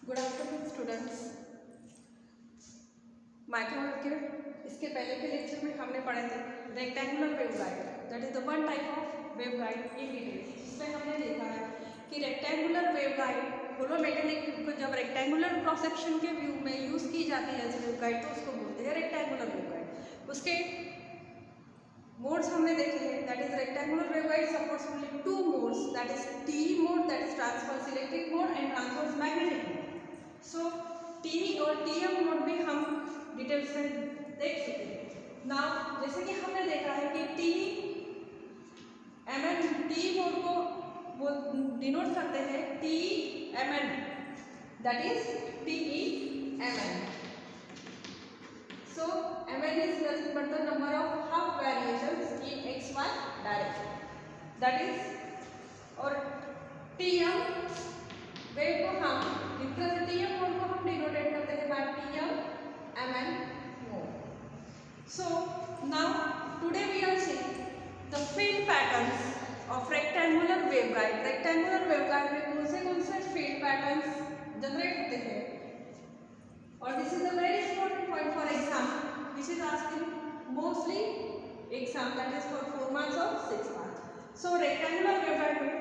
Good afternoon students. Microwave के इसके पहले के लेक्चर में हमने पढ़े थे rectangular waveguide, that is the one type of waveguide in detail. इसमें हमने देखा है कि रेक्टेंगुलर वेवगाइड होलो मेटेलिक ट्यूब को जब रेक्टेंगुलर क्रॉस सेक्शन के व्यू में यूज की जाती है एज वेवगाइड तो उसको बोलते हैं रेक्टेंगुलर वेवगाइड। उसके मोड्स हमने देखे हैं, that is rectangular waveguide supports only two modes, that is TE mode, that is transverse electric mode and transverse magnetic mode. So TE और टीएम मोड भी हम डिटेल से देख चुके हैं। नाउ जैसे कि हमने देखा है कि टी एमएन टी मोड को वो डिनोट करते हैं T MN, that is TE MN. So Mn is nothing but the number of half variations in xy direction. That is और Tm वेव को हम Tm मोड को हम डिनोटेट करते हैं by Tm Mn mode. So now today we are seeing the field patterns of rectangular waveguide. Rectangular waveguide में कौन से field patterns जनरेट होते हैं और this is a very important point for exam which is asking mostly exam, that is for 4 marks or 6 marks. So rectangular waveguide में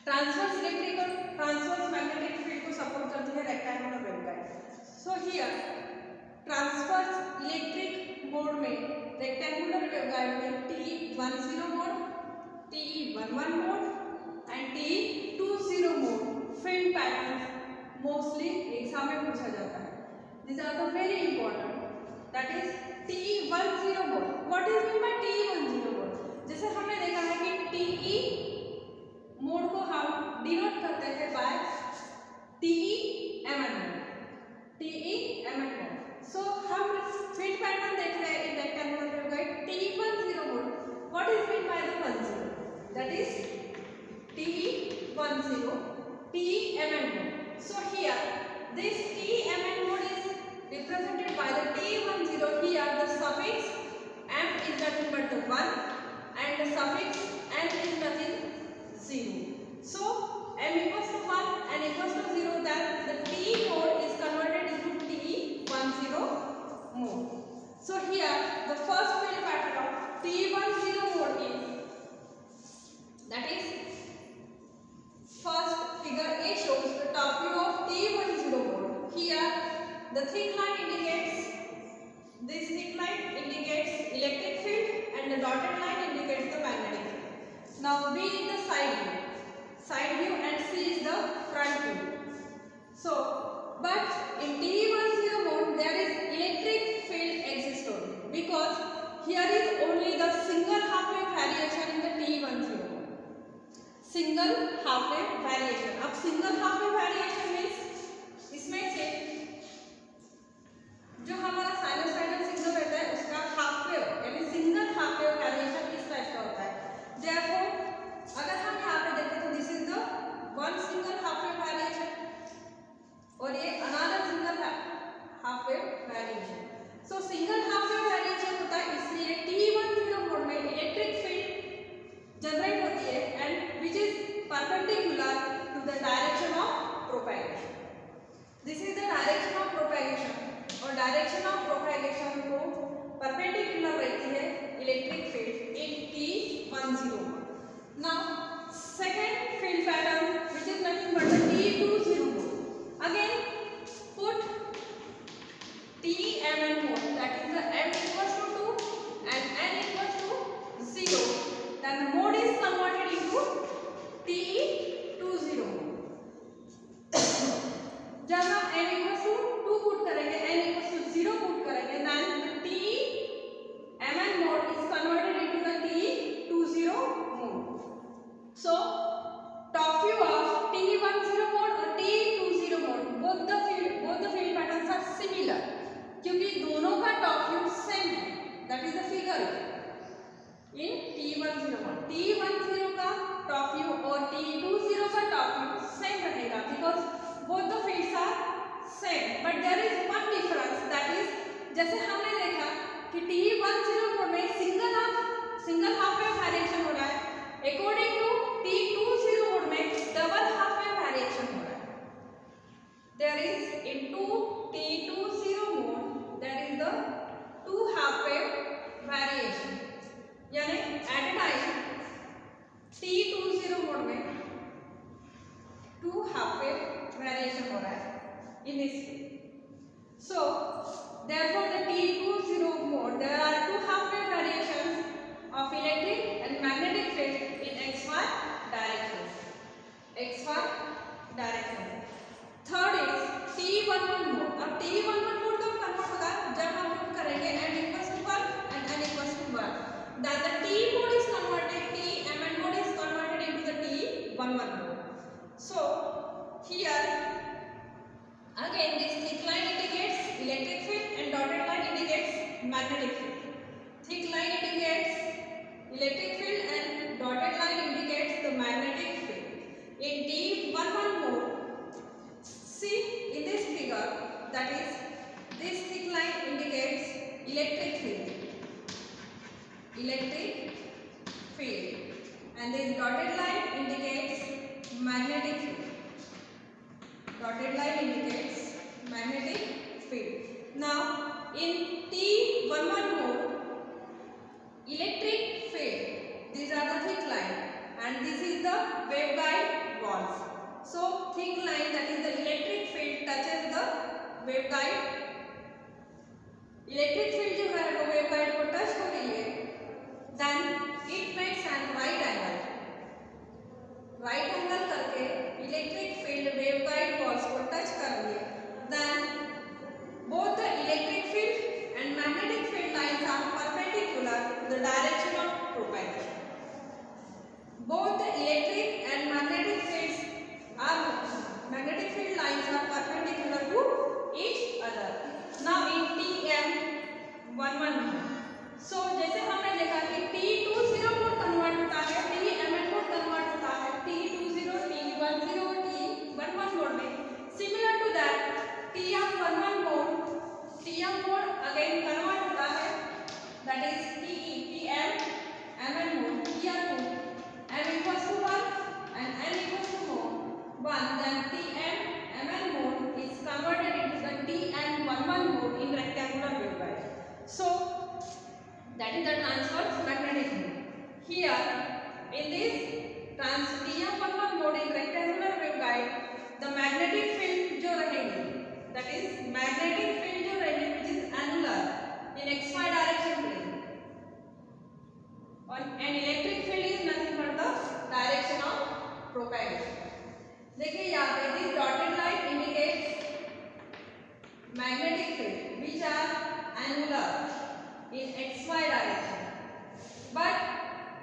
transverse electric और transverse magnetic field को support करती है rectangular waveguide. So here transverse electric mode में rectangular waveguide में TE10 mode, TE11 mode and TE20 mode field patterns mostly exam में पूछा जाता है। These are the very important. That is TE10 mode. What is meant by TE10 mode? जैसे हमने देखा है कि TE मोड को हम डिनोट करते हैं bye TE-MN mode, TE-MN mode. सो हम फील्ड पैटर्न देख रहे हैं इन rectangular waveguide TE10 mode. What is meant by the 10? That is TE10, TE-MN mode. So here this TMN mode is represented by the T10. Here the suffix m is nothing but the 1 and the suffix n is nothing 0. So m equals to 1 and equals to 0, then the T mode is converted into T10 mode. So here the first field pattern of T10 mode is, that is first figure A shows the top view of T10 mode. Here the thick line indicates, this thick line indicates electric field and the dotted line indicates the magnetic field. Now B is the side view and C is the front view. So but in T10 mode there is electric field exists only, because here is only the single half wave variation in the T10 mode. Single half wave variation. अब single half wave variation means इसमें से जो हमारा sinusoidal signal रहता है उसका half wave यानी single half wave variation इस टाइप का होता है। देयरफॉर अगर हम यहाँ पे देखें तो this is the one single half wave variation और ये another single half wave variation. सो सिंगल हाफ वेव वेरिएशन होता है इसलिए T10 मोड में इलेक्ट्रिक फील्ड जनरेट होती है and which is perpendicular to the direction of propagation. This is the direction of propagation और direction of propagation को perpendicular रहती है electric field in T10. Now second field pattern which is nothing but the T20 mode. Again put TMN mode, that is the m equals to 2 and n equals to 0. Then the mode is converted into TE20 mode. जब हम n equals to 2 put करेंगे, n equals to 0 put करेंगे, then the TMN mode is converted into the TE20 mode. So top view of TE10 mode और TE20 mode, both the field patterns are similar क्योंकि दोनों का top view same है, that is the figure in T10 mode. T10 का top view और T20 का top view same रहेगा because both the fields are same, but there is one difference, that is जैसे हमने देखा कि T10 मोड में सिंगल हाफ वेव वेरिएशन हो रहा है, अकॉर्डिंग टू T20 मोड में डबल हाफ वेव वेरिएशन हो रहा है। वेरिएशन हो रहा है in this case. So therefore the T20 mode there are two half wave variations of electric and magnetic field in xy direction. xy direction. Third is T11 mode. अब T11 mode कब convert होगा? जब हम लोग करेंगे n equals to 1 and n equals to 1. Then the T mode is converted, Tmn mode is converted into the T11 mode. So here again this thick line indicates electric field and dotted line indicates magnetic field. Thick line indicates electric field and dotted line indicates the magnetic field. In T11 mode, see in this figure, that is this thick line indicates electric field and this dotted line indicates magnetic field. Dotted line indicates magnetic field. Now in T11 mode, electric field, these are the thick line and this is the waveguide walls. So thick line, that is the electric field, touches the waveguide. Electric field जो है वो waveguide को touch हो रही है, then it makes an right angle. Right angle करके electric field waveguide walls को touch कर रही है, then both the electric field and magnetic field lines are perpendicular to the direction of propagation. Both the electric and magnetic field lines are perpendicular to each other. Now in Tm11 mode. So जैसे हमने देखा कि T20 mode convert होता है, Tmn mode convert होता है, T20, T10, T11 mode में. Similar to that, Tm11 mode again convert होता है, that is Tmn mode, Tm2. m equals to 1 and n equals to 1, then Tmn mode is converted into the Tm11 mode in rectangular waveguide. So that is the transverse magnetic field. Here in this Tm11 mode in rectangular waveguide, the magnetic field जो रहेगी, that is magnetic field जो रहेगी which is annular in xy direction plane. And electric field is nothing but the direction of propagation. देखिए यहाँ पे this dotted line indicates magnetic field which are annular in xy direction, but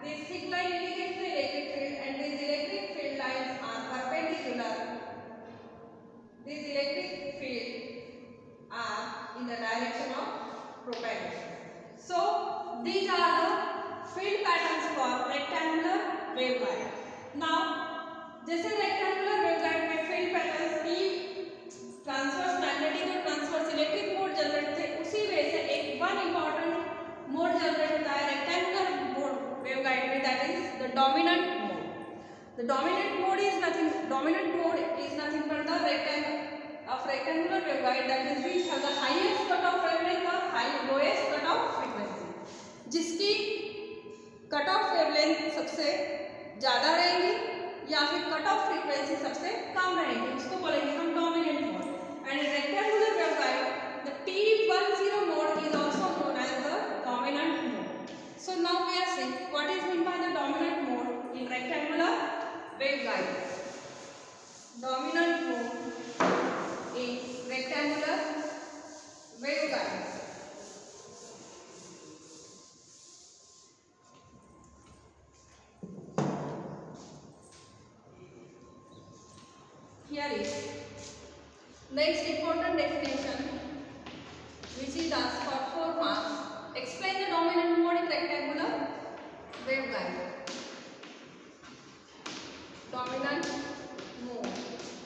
this thick line indicates the electric field and these electric field lines are perpendicular. These electric field are in the direction of propagation. So these are the field patterns for rectangular waveguide. Now जैसे rectangular waveguide में field patterns की transverse magnetic और transverse electric mode generate थे, उसी वे से एक one important mode generate होता है rectangular mode waveguide में, that is the dominant mode. The dominant mode is nothing but the rectangular waveguide, that is which has the highest cutoff wavelength or lowest cutoff frequency. जिसकी cut off wavelength सबसे ज़्यादा रहेंगी या फिर cut off frequency सबसे कम रहेंगी, उसको बोलेंगे हम dominant mode. And rectangular waveguide the T10 mode is also known as the dominant mode. So now we are seeing what is mean by the dominant mode in rectangular waveguide. Dominant mode in rectangular waveguide. Here is next important definition which is asked for 4 marks. Explain the dominant mode in rectangular waveguide. Dominant mode.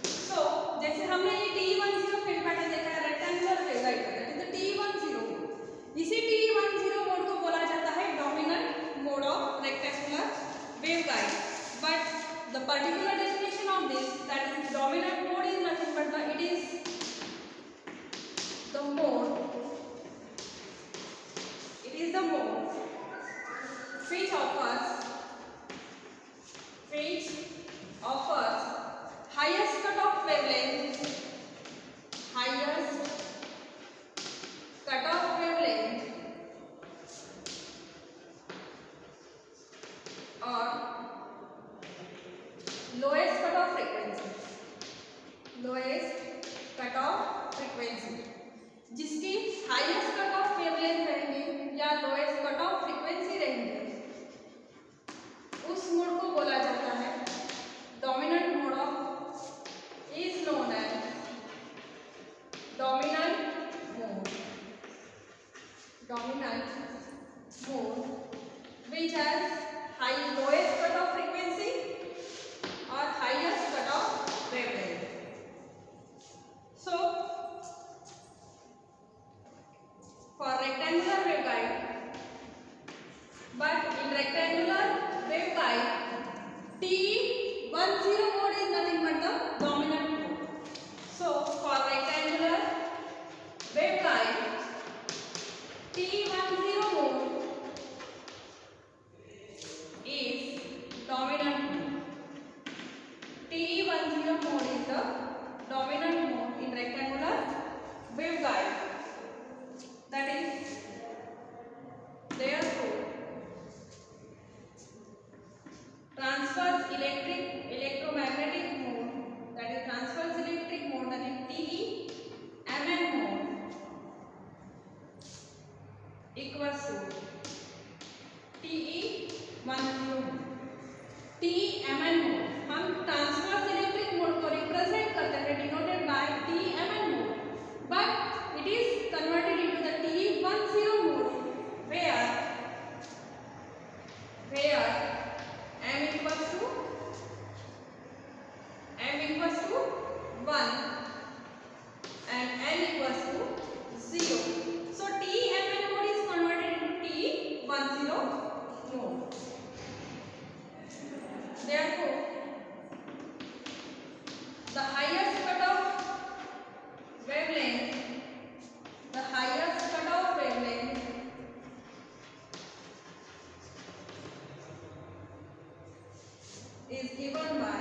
So जैसे हमने ये T10 field pattern देखा है rectangular waveguide का, that is the T10 mode. इसी T10 mode को बोला जाता है dominant mode of rectangular waveguide. But the particular definition of this, that is dominant mode is nothing but it is the mode which offers highest cutoff wavelength cut off frequency, जिसकी highest cut off wavelength रहेंगे या lowest cut off frequency रहेंगे, उस mode को बोला जाता है dominant mode of, is known as dominant mode, dominant mode which has high lowest cut off frequency or highest cut off wavelength. So for rectangular waveguide, but in rectangular waveguide TE10 mode is nothing but the dominant mode. So for rectangular waveguide TE10 mode is dominant mode. TE10 mode is the dominant mode in rectangular waveguide. That is, therefore, transverse electromagnetic mode, that is transverse electric mode, that is TEMN mode, equals to TE10 mode. TEMN mode, हम transverse electric mode को represent करते हैं denoted by TEMN mode, but it is converted into the TE10 mode where m equals to 1 and n equals to 0. So TEMN mode is converted into TE10 mode. Therefore, the highest cutoff wavelength is given by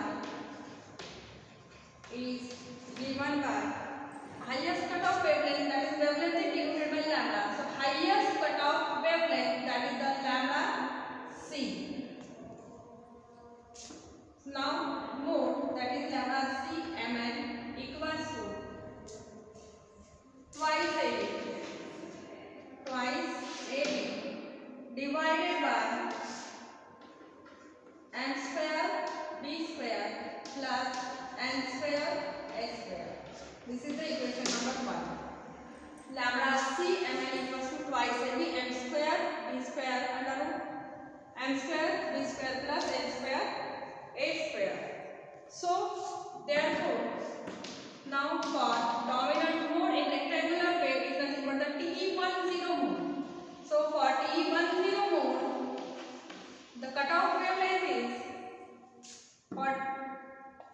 highest cutoff wavelength, that is wavelength is denoted by lambda. So highest cutoff wavelength, that is the lambda c. Now mode, that is lambda c mn, equals to twice AB divided by m square b square plus n square s square. This is the equation number 1. Lambda c mn equals to twice AB m square b square under root m square b square plus n square a square. So therefore, now for dominant mode in rectangular wave is nothing but the TE10 mode. So for TE10 mode, the cutoff wavelength is,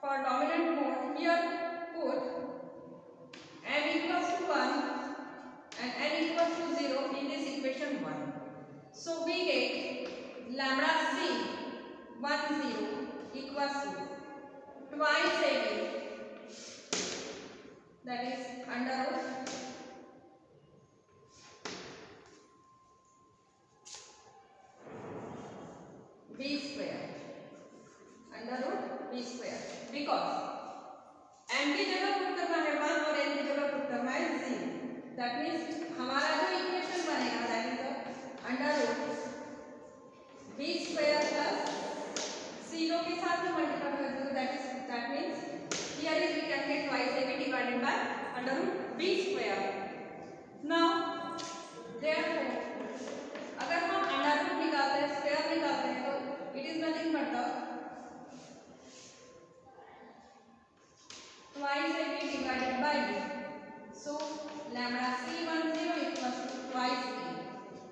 for dominant mode, here put m equals to 1 and n equals to 0 in this equation 1. So we get lambda c 10 equals to twice AB, that is under root b square, under root b square, because m की जगह put करना है 1 और n की जगह put करना है 0. That means हमारा जो इक्वेशन बनेगा, that is under root b square plus 0 के साथ में मल्टीप्लाई कर दो, that means here is we can get twice AB divided by under root b square. Now therefore, अगर हम अंडर रूट निकालते हैं, स्क्वायर निकालते हैं, तो it is nothing but the twice AB divided by b. So lambda c10 equals to twice a.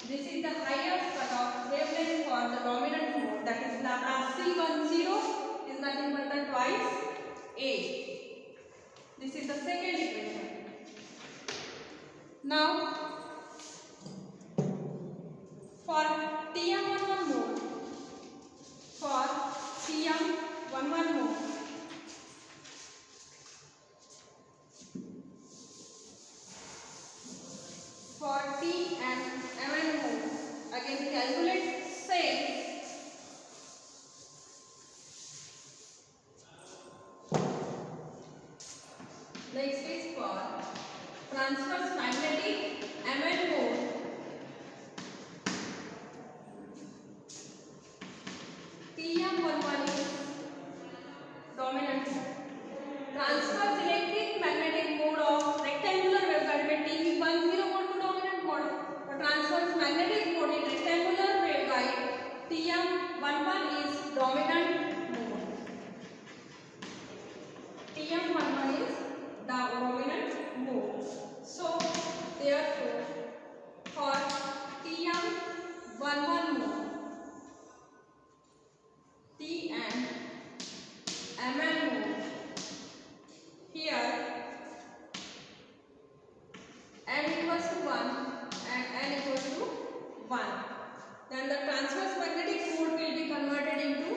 This is the highest cutoff wavelength for the dominant mode, that is lambda c10 is nothing but the twice a. This is the second equation. Now for TM11 mode, for TMN mode, again calculate same. Next is for transverse magnetic MN mode TM11 is dominant mode. Transverse electric magnetic mode of rectangular waveguide में TM10 mode to dominant mode. The transverse magnetic mode in rectangular waveguide TM11 is dominant mode. TM11 is dominant mode. So therefore, for TM11 mode, T and MN mode, here M equals to 1 and N equals to 1. Then the transverse magnetic mode will be converted into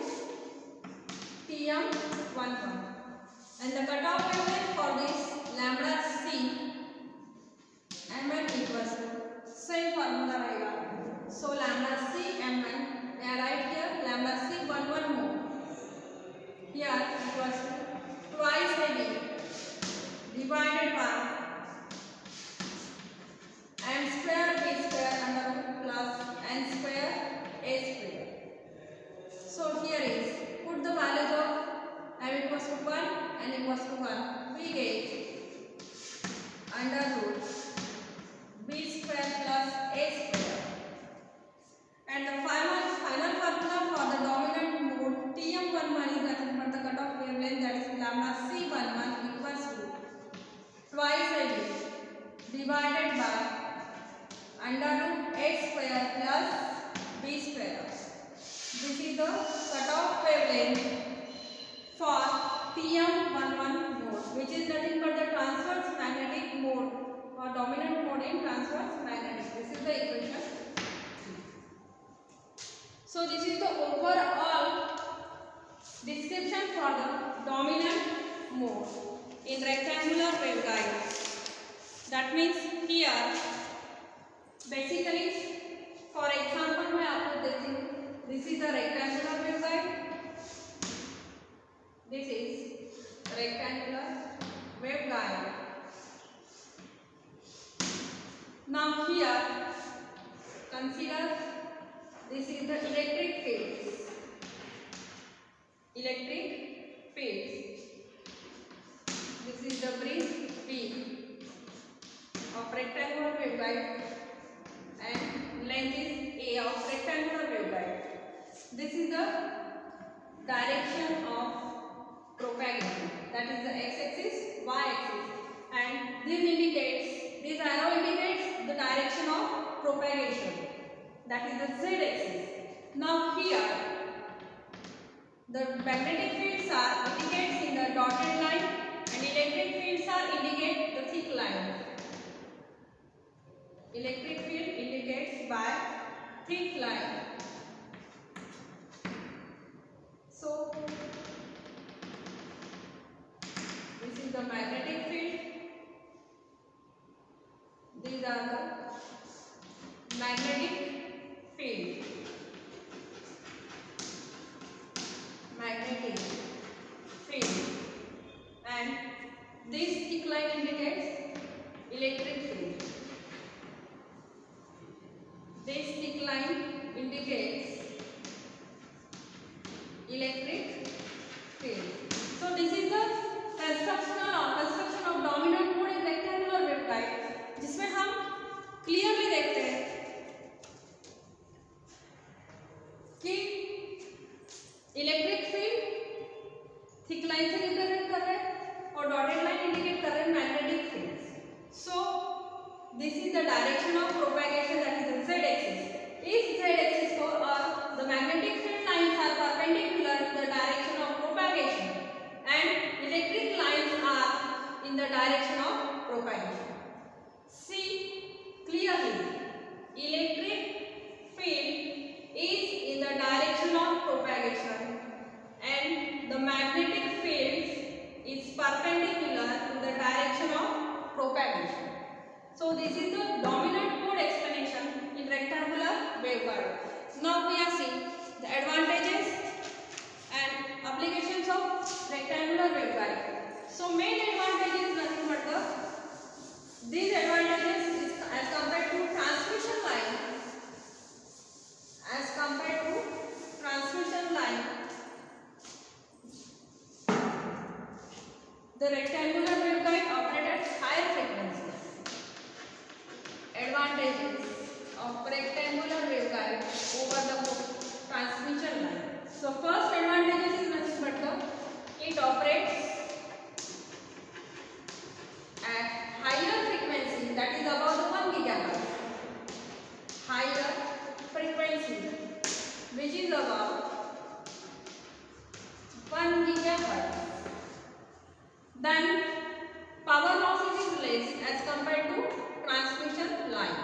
TM11. And the cutoff wavelength for this lambda c Mn equals to same formula रहेगा. So lambda c Mn, I write here lambda c 11 mode. Here equals to twice AB divided by m square b square under plus n square a square. So here is put the values of m equals to 1, n equals to 1. We get under root b square plus a square. And the final formula for the dominant mode TM11 is nothing but the cutoff wavelength, that is lambda c11 equals to twice AB divided by under root a square plus b square. This is the cutoff wavelength for TM11 mode, which is nothing but the transverse magnetic mode or dominant mode in transverse magnetic. This is the equation. So this is the overall description for the dominant mode in rectangular waveguide. That means here basically, for example मैं आपको देती हूँ. This is the rectangular waveguide. This is rectangular waveguide. Now here consider this is the electric fields. Electric fields. This is the brief field of rectangular waveguide and length is A of rectangular waveguide. This is the direction of propagation, that is the x-axis, y-axis, and this arrow indicates the direction of propagation, that is the z-axis. Now here the magnetic fields are indicated in the dotted line and electric fields are indicate the thick line. Electric field indicates by thick line. So this is the magnetic field. These are the magnetic field. Magnetic field. And this thick line indicates electric field. This thick line indicates electric field. So this is the construction of dominant mode in rectangular waveguide, जिसमें हम clearly देखते हैं कि electric field thick line से represent कर रहे हैं और डॉटेड लाइन इंडिकेट कर रहे हैं magnetic field. So this is the direction of propagation, that is the z axis. If z axis or the magnetic field lines are perpendicular to the direction of propagation and electric lines are in the direction of propagation. See clearly, electric field is in the direction of propagation and the magnetic field is perpendicular to the direction of propagation. So this is the dominant mode explanation in rectangular waveguide. Now we are seeing the advantages and applications of rectangular waveguide. So main advantage is nothing but the These advantages is as compared to transmission line. As compared to transmission line, the rectangular waveguide operate at higher frequency. Advantages of rectangular waveguide over the transmission line. So first advantage is nothing but it operates at higher frequency, that is above the 1 GHz. Higher frequency which is above 1 GHz. Then power losses is less as compared to transmission line.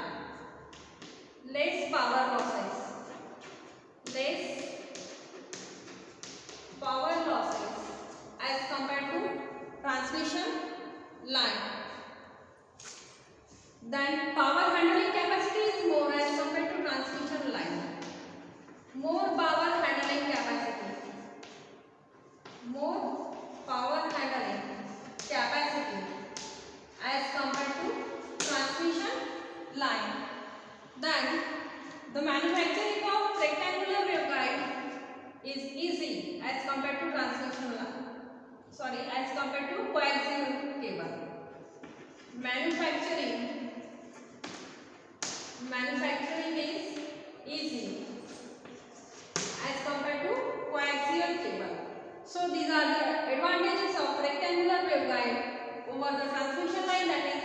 Less power losses. Less power losses as compared to transmission line. Then power handling capacity is more as compared to transmission line. More power handling capacity. More power handling capacity as compared to transmission line. Then the manufacturing of rectangular waveguide is easy as compared to transmission line. Sorry, as compared to coaxial cable. Manufacturing is easy as compared to coaxial cable. So these are the advantages of rectangular waveguide over the transmission line. That is,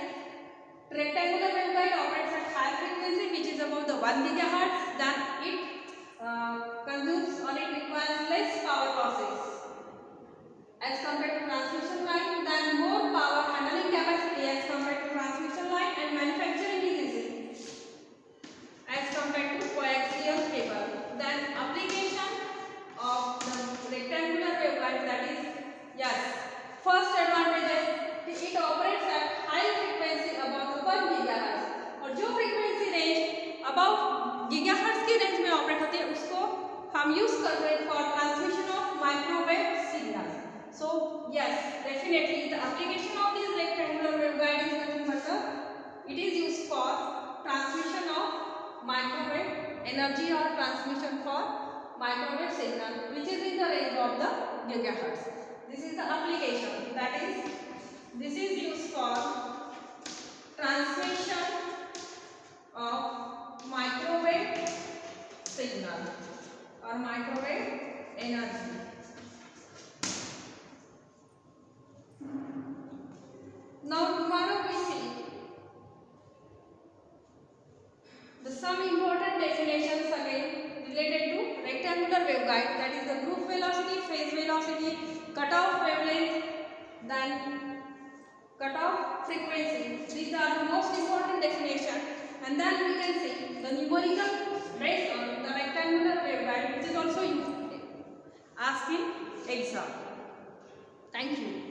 rectangular waveguide operates at high frequency which is above the 1 GHz. Then it consumes or it requires less power losses as compared to transmission line. Then more power handling capacity as compared to transmission line, and manufacturing is easy as compared to coaxial cable. Then application of the rectangular waveguide, that is, yes, first advantage is it operates at high frequency above the 1 GHz. और जो frequency range above gigahertz की range में operate होती है उसको हम use करते हैं for transmission of microwave signal. So yes, definitely the application of this rectangular waveguide is nothing but it is used for transmission of microwave energy or transmission for microwave signal which is in the range of the gigahertz. This is the application, that is, this is used for transmission of microwave signal or microwave energy. Now tomorrow we see the some important definitions again related to rectangular waveguide, that is the group velocity, phase velocity, cutoff wavelength, then cutoff frequency. These are the most important definition, and then we can see the numerical based on the rectangular waveguide which is also asked in exam. Thank you.